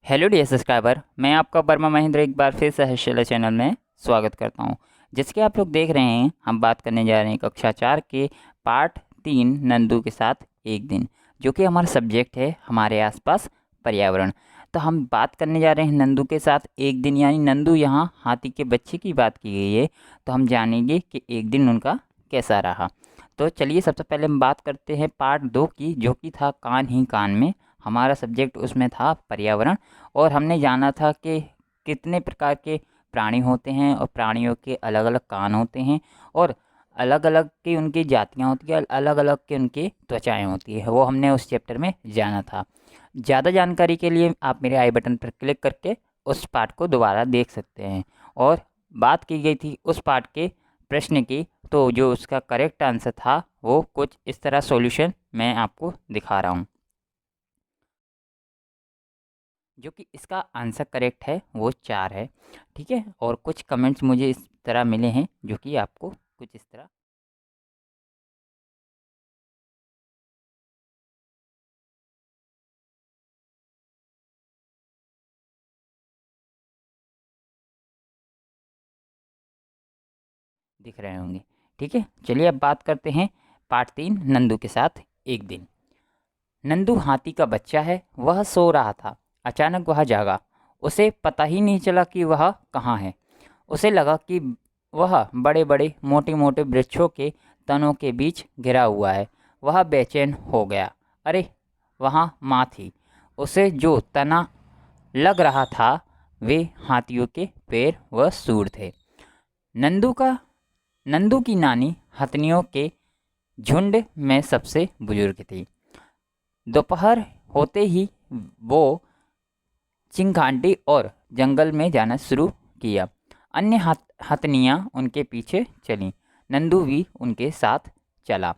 Hello dear subscriber, मैं आपका वर्मा महेंद्र एक बार फिर से हर्षला चैनल में स्वागत करता हूं। जिसके आप लोग देख रहे हैं, हम बात करने जा रहे हैं कक्षा 4 के पार्ट 3 नंदू के साथ एक दिन, जो कि हमारा सब्जेक्ट है हमारे आसपास पर्यावरण। तो हम बात करने जा रहे हैं नंदू के साथ एक दिन, यानी नंदू यहाँ हाथी के बच्चे की बात की गई है। तो हम जानेंगे कि एक दिन उनका कैसा रहा। तो चलिए सबसे पहले हम बात करते हैं पार्ट 2 की, जो कि था कान ही कान में। हमारा सब्जेक्ट उसमें था पर्यावरण, और हमने जाना था कि कितने प्रकार के प्राणी होते हैं और प्राणियों के अलग अलग कान होते हैं, और अलग अलग की उनकी जातियाँ होती हैं, अलग अलग के उनकी त्वचाएँ होती है। वो हमने उस चैप्टर में जाना था। ज़्यादा जानकारी के लिए आप मेरे आई बटन पर क्लिक करके उस पार्ट को दोबारा देख सकते हैं। और बात की गई थी उस पार्ट के प्रश्न की, तो जो उसका करेक्ट आंसर था वो कुछ इस तरह सॉल्यूशन मैं आपको दिखा रहा हूँ। जो कि इसका आंसर करेक्ट है वो 4 है। ठीक है, और कुछ कमेंट्स मुझे इस तरह मिले हैं जो कि आपको कुछ इस तरह दिख रहे होंगे। ठीक है, चलिए अब बात करते हैं पार्ट 3 नंदू के साथ एक दिन। नंदू हाथी का बच्चा है। वह सो रहा था। अचानक वह जागा। उसे पता ही नहीं चला कि वह कहाँ है। उसे लगा कि वह बड़े बड़े मोटे मोटे वृक्षों के तनों के बीच घिरा हुआ है। वह बेचैन हो गया। अरे, वहाँ माँ थी। उसे जो तना लग रहा था वे हाथियों के पैर व सूंड थे। नंदू का नंदू की नानी हथनियों के झुंड में सबसे बुजुर्ग थी। दोपहर होते ही वो चिंगांडी और जंगल में जाना शुरू किया। अन्य हथनियाँ उनके पीछे चलीं। नंदू भी उनके साथ चला।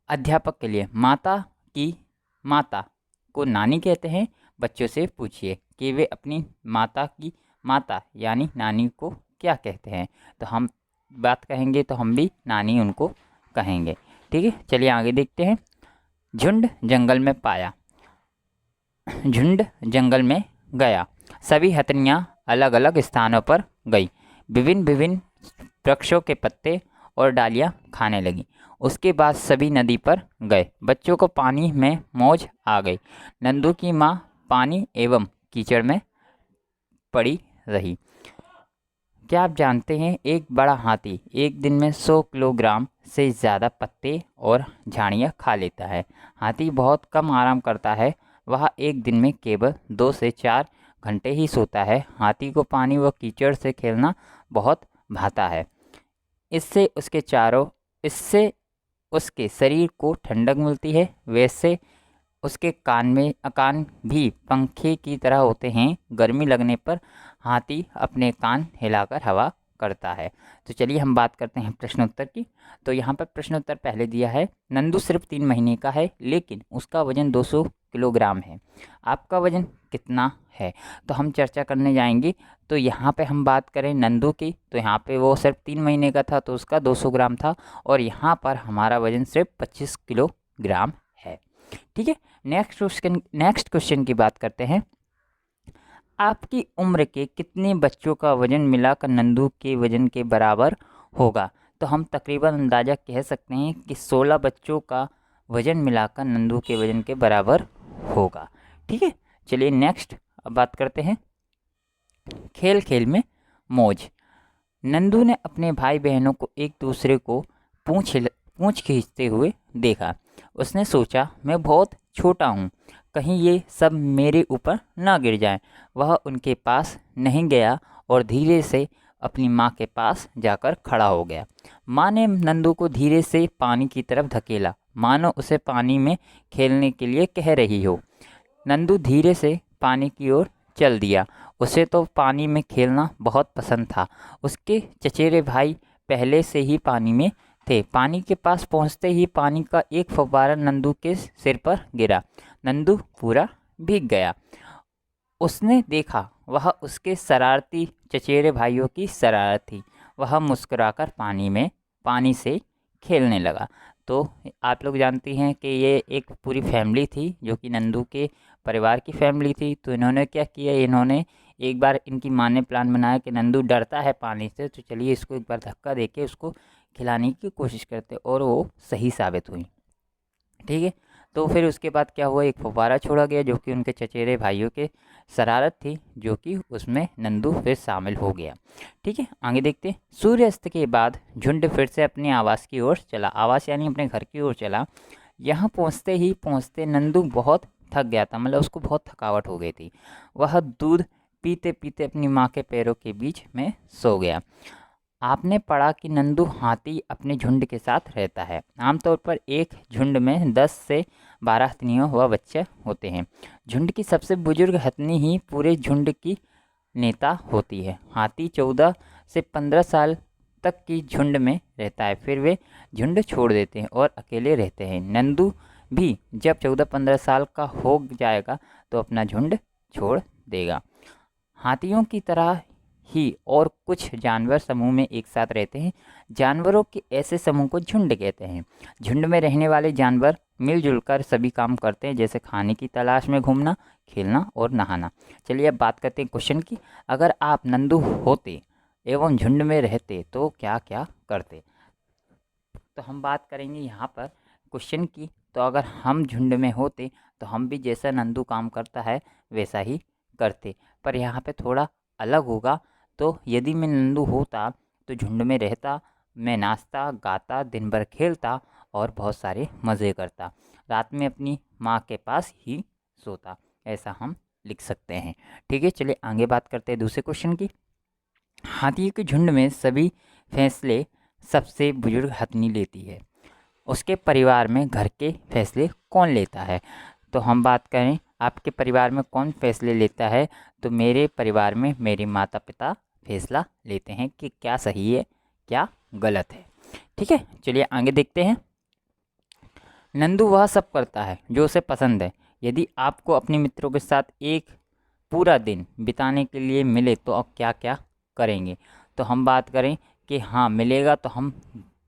अध्यापक के लिए की माता को नानी कहते हैं। बच्चों से पूछिए कि वे अपनी माता की माता यानी नानी को क्या कहते हैं। तो हम बात कहेंगे तो हम भी नानी उनको कहेंगे। ठीक है, चलिए आगे देखते हैं। झुंड जंगल में पाया। झुंड जंगल में गया। सभी हथनियाँ अलग अलग स्थानों पर गई। विभिन्न विभिन्न वृक्षों के पत्ते और डालियाँ खाने लगी। उसके बाद सभी नदी पर गए। बच्चों को पानी में मौज आ गई। नंदू की माँ पानी एवं कीचड़ में पड़ी रही। क्या आप जानते हैं, एक बड़ा हाथी एक दिन में 100 किलोग्राम से ज़्यादा पत्ते और झाड़ियाँ खा लेता है। हाथी बहुत कम आराम करता है। वह एक दिन में केवल 2 से 4 घंटे ही सोता है। हाथी को पानी व कीचड़ से खेलना बहुत भाता है। इससे उसके चारों इससे उसके शरीर को ठंडक मिलती है। वैसे उसके कान भी पंखे की तरह होते हैं। गर्मी लगने पर हाथी अपने कान हिलाकर हवा करता है। तो चलिए हम बात करते हैं प्रश्नोत्तर की। तो यहाँ पर प्रश्नोत्तर पहले दिया है, नंदू सिर्फ 3 महीने का है लेकिन उसका वजन 200 किलोग्राम है। आपका वजन कितना है? तो हम चर्चा करने जाएंगे। तो यहाँ पे हम बात करें नंदू की, तो यहाँ पे वो सिर्फ 3 महीने का था तो उसका 200 ग्राम था, और यहाँ पर हमारा वजन सिर्फ 25 किलोग्राम है। ठीक है, नेक्स्ट क्वेश्चन की बात करते हैं। आपकी उम्र के कितने बच्चों का वजन मिलाकर नंदू के वजन के बराबर होगा? तो हम तकरीबन अंदाज़ा कह सकते हैं कि 16 बच्चों का वजन मिलाकर नंदू के वजन के बराबर होगा। ठीक है, चलिए नेक्स्ट अब बात करते हैं खेल खेल में मौज। नंदू ने अपने भाई बहनों को एक दूसरे को पूंछ खींचते हुए देखा। उसने सोचा, मैं बहुत छोटा हूँ, कहीं ये सब मेरे ऊपर ना गिर जाए। वह उनके पास नहीं गया और धीरे से अपनी माँ के पास जाकर खड़ा हो गया। माँ ने नंदू को धीरे से पानी की तरफ धकेला, मानो उसे पानी में खेलने के लिए कह रही हो। नंदू धीरे से पानी की ओर चल दिया। उसे तो पानी में खेलना बहुत पसंद था। उसके चचेरे भाई पहले से ही पानी में थे। पानी के पास पहुंचते ही पानी का एक फव्वारा नंदू के सिर पर गिरा। नंदू पूरा भीग गया। उसने देखा वह उसके शरारती चचेरे भाइयों की शरारत थी। वह मुस्कुराकर पानी से खेलने लगा। तो आप लोग जानती हैं कि ये एक पूरी फैमिली थी जो कि नंदू के परिवार की फैमिली थी। तो इन्होंने क्या किया, इन्होंने एक बार इनकी माँ ने प्लान बनाया कि नंदू डरता है पानी से, तो चलिए इसको एक बार धक्का देके उसको खिलाने की कोशिश करते, और वो सही साबित हुई। ठीक है, तो फिर उसके बाद क्या हुआ, एक फव्वारा छोड़ा गया जो कि उनके चचेरे भाइयों के शरारत थी, जो कि उसमें नंदू फिर शामिल हो गया। ठीक है, आगे देखते हैं। सूर्यास्त के बाद झुंड फिर से अपने आवास की ओर चला। आवास यानी अपने घर की ओर चला। यहाँ पहुँचते नंदू बहुत थक गया था, मतलब उसको बहुत थकावट हो गई थी। वह दूध पीते पीते अपनी माँ के पैरों के बीच में सो गया। आपने पढ़ा कि नंदू हाथी अपने झुंड के साथ रहता है। आमतौर पर एक झुंड में 10 से 12 हथनियों व बच्चे होते हैं। झुंड की सबसे बुजुर्ग हथनी ही पूरे झुंड की नेता होती है। हाथी 14 से 15 साल तक की झुंड में रहता है, फिर वे झुंड छोड़ देते हैं और अकेले रहते हैं। नंदू भी जब 14-15 साल का हो जाएगा तो अपना झुंड छोड़ देगा। हाथियों की तरह ही और कुछ जानवर समूह में एक साथ रहते हैं। जानवरों के ऐसे समूह को झुंड कहते हैं। झुंड में रहने वाले जानवर मिलजुल कर सभी काम करते हैं, जैसे खाने की तलाश में घूमना, खेलना और नहाना। चलिए अब बात करते हैं क्वेश्चन की। अगर आप नंदू होते एवं झुंड में रहते तो क्या क्या करते? तो हम बात करेंगे यहाँ पर क्वेश्चन की। तो अगर हम झुंड में होते तो हम भी जैसा नंदू काम करता है वैसा ही करते, पर यहाँ पे थोड़ा अलग होगा। तो यदि मैं नंदू होता तो झुंड में रहता, मैं नाचता गाता दिन भर खेलता और बहुत सारे मज़े करता, रात में अपनी माँ के पास ही सोता। ऐसा हम लिख सकते हैं। ठीक है, चलिए आगे बात करते हैं दूसरे क्वेश्चन की। हाथियों के झुंड में सभी फैसले सबसे बुजुर्ग हथनी लेती है। उसके परिवार में घर के फैसले कौन लेता है? तो हम बात करें आपके परिवार में कौन फैसले लेता है, तो मेरे परिवार में मेरे माता पिता फैसला लेते हैं कि क्या सही है क्या गलत है। ठीक है, चलिए आगे देखते हैं। नंदू वह सब करता है जो उसे पसंद है। यदि आपको अपने मित्रों के साथ एक पूरा दिन बिताने के लिए मिले तो आप क्या क्या करेंगे? तो हम बात करें कि हाँ मिलेगा तो हम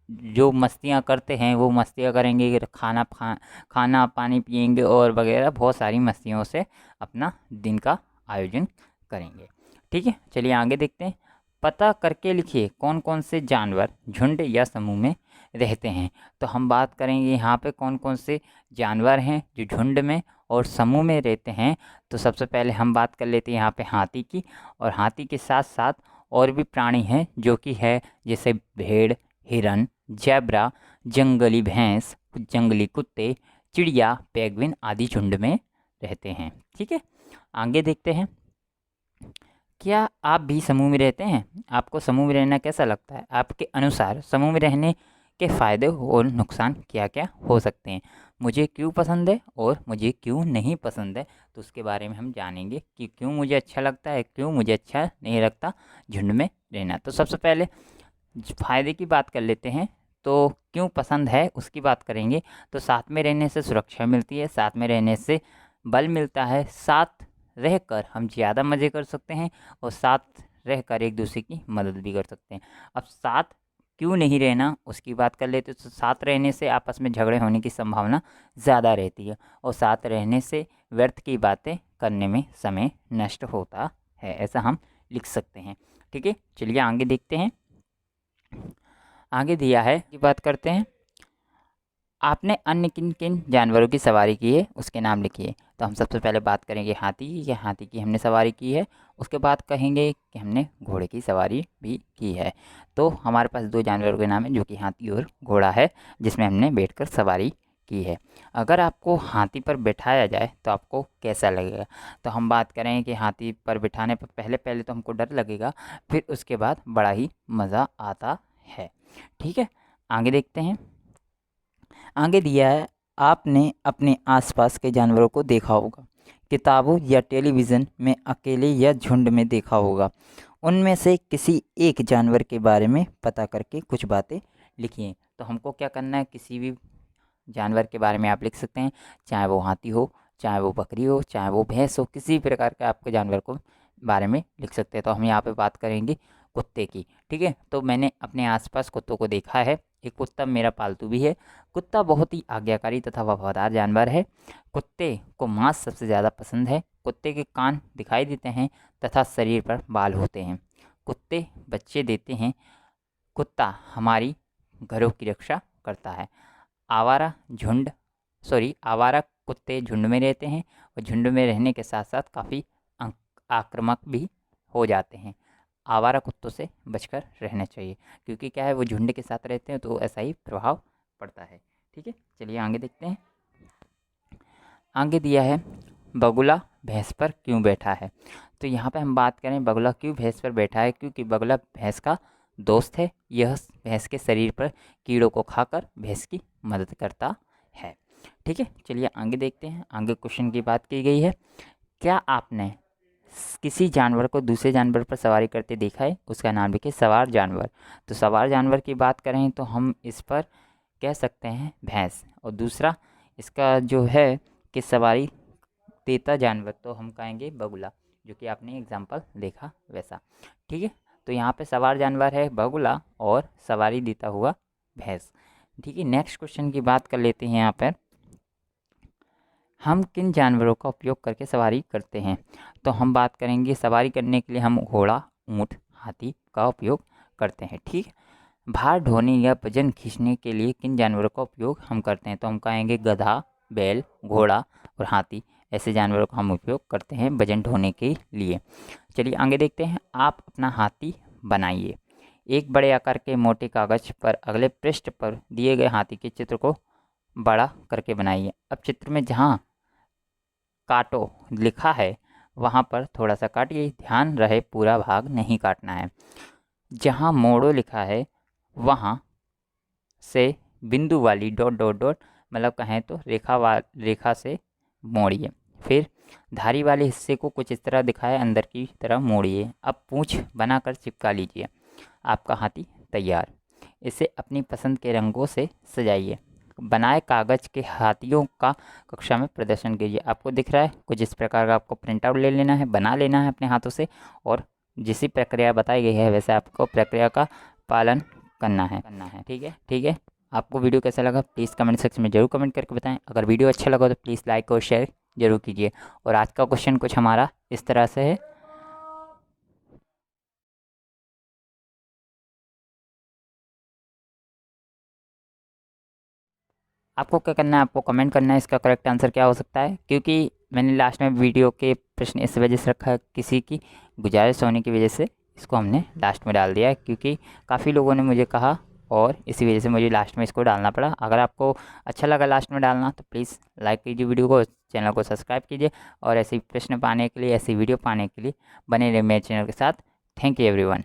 जो मस्तियाँ करते हैं वो मस्तियाँ करेंगे, खाना पानी पिएंगे और वगैरह बहुत सारी मस्तियों से अपना दिन का आयोजन करेंगे। ठीक है, चलिए आगे देखते हैं। पता करके लिखिए कौन कौन से जानवर झुंड या समूह में रहते हैं। तो हम बात करेंगे यहाँ पे कौन कौन से जानवर हैं जो झुंड में और समूह में रहते हैं। तो सबसे पहले हम बात कर लेते हैं यहाँ पे हाथी की, और हाथी के साथ साथ और भी प्राणी हैं जो कि है जैसे भेड़, हिरन, ज़ेब्रा, जंगली भैंस, जंगली कुत्ते, चिड़िया, पेंगुइन आदि झुंड में रहते हैं। ठीक है, आगे देखते हैं। क्या आप भी समूह में रहते हैं? आपको समूह में रहना कैसा लगता है? आपके अनुसार समूह में रहने के फ़ायदे और नुकसान क्या क्या हो सकते हैं? मुझे क्यों पसंद है और मुझे क्यों नहीं पसंद है, तो उसके बारे में हम जानेंगे कि क्यों मुझे अच्छा लगता है, क्यों मुझे अच्छा नहीं लगता झुंड में रहना। तो सबसे पहले फ़ायदे की बात कर लेते हैं। तो क्यों पसंद है उसकी बात करेंगे। तो साथ में रहने से सुरक्षा मिलती है, साथ में रहने से बल मिलता है, साथ रहकर हम ज़्यादा मज़े कर सकते हैं और साथ रहकर एक दूसरे की मदद भी कर सकते हैं। अब साथ क्यों नहीं रहना उसकी बात कर लेते, तो साथ रहने से आपस में झगड़े होने की संभावना ज़्यादा रहती है और साथ रहने से व्यर्थ की बातें करने में समय नष्ट होता है, ऐसा हम लिख सकते हैं। ठीक है, चलिए आगे देखते हैं। आगे दिया है कि बात करते हैं। आपने अन्य किन किन जानवरों की सवारी की है उसके नाम लिखिए। तो हम सबसे पहले बात करेंगे हाथी की, कि हाथी की हमने सवारी की है। उसके बाद कहेंगे कि हमने घोड़े की सवारी भी की है। तो हमारे पास दो जानवरों के नाम हैं जो कि हाथी और घोड़ा है, जिसमें हमने बैठकर सवारी की है। अगर आपको हाथी पर बैठाया जाए तो आपको कैसा लगेगा? तो हम बात करें कि हाथी पर बिठाने पर पहले पहले तो हमको डर लगेगा, फिर उसके बाद बड़ा ही मज़ा आता है। ठीक है, आगे देखते हैं। आगे दिया है, आपने अपने आसपास के जानवरों को देखा होगा, किताबों या टेलीविज़न में अकेले या झुंड में देखा होगा। उनमें से किसी एक जानवर के बारे में पता करके कुछ बातें लिखिए। तो हमको क्या करना है, किसी भी जानवर के बारे में आप लिख सकते हैं, चाहे वो हाथी हो, चाहे वो बकरी हो, चाहे वो भैंस हो, किसी भी प्रकार के आपके जानवर को बारे में लिख सकते हैं। तो हम यहाँ पे बात करेंगे कुत्ते की। ठीक है, तो मैंने अपने आसपास कुत्तों को देखा है एक कुत्ता मेरा पालतू भी है। कुत्ता बहुत ही आज्ञाकारी तथा वफादार जानवर है। कुत्ते को मांस सबसे ज़्यादा पसंद है। कुत्ते के कान दिखाई देते हैं तथा शरीर पर बाल होते हैं। कुत्ते बच्चे देते हैं। कुत्ता हमारी घरों की रक्षा करता है। आवारा कुत्ते झुंड में रहते हैं और झुंड में रहने के साथ साथ काफ़ी आक्रामक भी हो जाते हैं। आवारा कुत्तों से बचकर रहना चाहिए, क्योंकि क्या है, वो झुंड के साथ रहते हैं तो ऐसा ही प्रभाव पड़ता है। ठीक है, चलिए आगे देखते हैं। आगे दिया है बगुला भैंस पर क्यों बैठा है। तो यहाँ पे हम बात करें बगुला क्यों भैंस पर बैठा है, क्योंकि बगुला भैंस का दोस्त है। यह भैंस के शरीर पर कीड़ों को खाकर भैंस की मदद करता है। ठीक है, चलिए आगे देखते हैं। आगे क्वेश्चन की बात की गई है, क्या आपने किसी जानवर को दूसरे जानवर पर सवारी करते देखा है, उसका नाम लिखिए सवार जानवर। तो सवार जानवर की बात करें तो हम इस पर कह सकते हैं भैंस, और दूसरा इसका जो है कि सवारी देता जानवर तो हम कहेंगे बगुला, जो कि आपने एग्जाम्पल देखा वैसा। ठीक है, तो यहाँ पे सवार जानवर है बगुला और सवारी देता हुआ भैंस। ठीक है, नेक्स्ट क्वेश्चन की बात कर लेते हैं। यहाँ पर हम किन जानवरों का उपयोग करके सवारी करते हैं। तो हम बात करेंगे सवारी करने के लिए हम घोड़ा, ऊँट, हाथी का उपयोग करते हैं। ठीक है, भार ढोने या वजन खींचने के लिए किन जानवरों का उपयोग हम करते हैं। तो हम कहेंगे गधा, बैल, घोड़ा और हाथी, ऐसे जानवरों का हम उपयोग करते हैं वजन ढोने के लिए। चलिए आगे देखते हैं। आप अपना हाथी बनाइए। एक बड़े आकार के मोटे कागज पर अगले पृष्ठ पर दिए गए हाथी के चित्र को बड़ा करके बनाइए। अब चित्र में जहाँ काटो लिखा है वहाँ पर थोड़ा सा काटिए, ध्यान रहे पूरा भाग नहीं काटना है। जहाँ मोड़ो लिखा है वहाँ से बिंदु वाली डॉट डॉट डॉट, मतलब कहें तो रेखा से मोड़िए। फिर धारी वाले हिस्से को कुछ इस तरह दिखाए अंदर की तरह मोड़िए। अब पूंछ बनाकर चिपका लीजिए। आपका हाथी तैयार। इसे अपनी पसंद के रंगों से सजाइए। बनाए कागज़ के हाथियों का कक्षा में प्रदर्शन कीजिए। आपको दिख रहा है कुछ इस प्रकार का, आपको प्रिंट आउट ले लेना है, बना लेना है अपने हाथों से, और जिस प्रक्रिया बताई गई है वैसे आपको प्रक्रिया का पालन करना है। ठीक है, आपको वीडियो कैसा लगा प्लीज़ कमेंट सेक्शन में जरूर कमेंट करके बताएं। अगर वीडियो अच्छा लगा तो प्लीज़ लाइक और शेयर जरूर कीजिए। और आज का क्वेश्चन कुछ हमारा इस तरह से है। आपको क्या करना है, आपको कमेंट करना है इसका करेक्ट आंसर क्या हो सकता है, क्योंकि मैंने लास्ट में वीडियो के प्रश्न इस वजह से रखा है, किसी की गुजारिश होने की वजह से इसको हमने लास्ट में डाल दिया है, क्योंकि काफ़ी लोगों ने मुझे कहा और इसी वजह से मुझे लास्ट में इसको डालना पड़ा। अगर आपको अच्छा लगा लास्ट में डालना तो प्लीज़ लाइक कीजिए वीडियो को, चैनल को सब्सक्राइब कीजिए, और ऐसे प्रश्न पाने के लिए, ऐसी वीडियो पाने के लिए बने रहिए मेरे चैनल के साथ। Thank you everyone.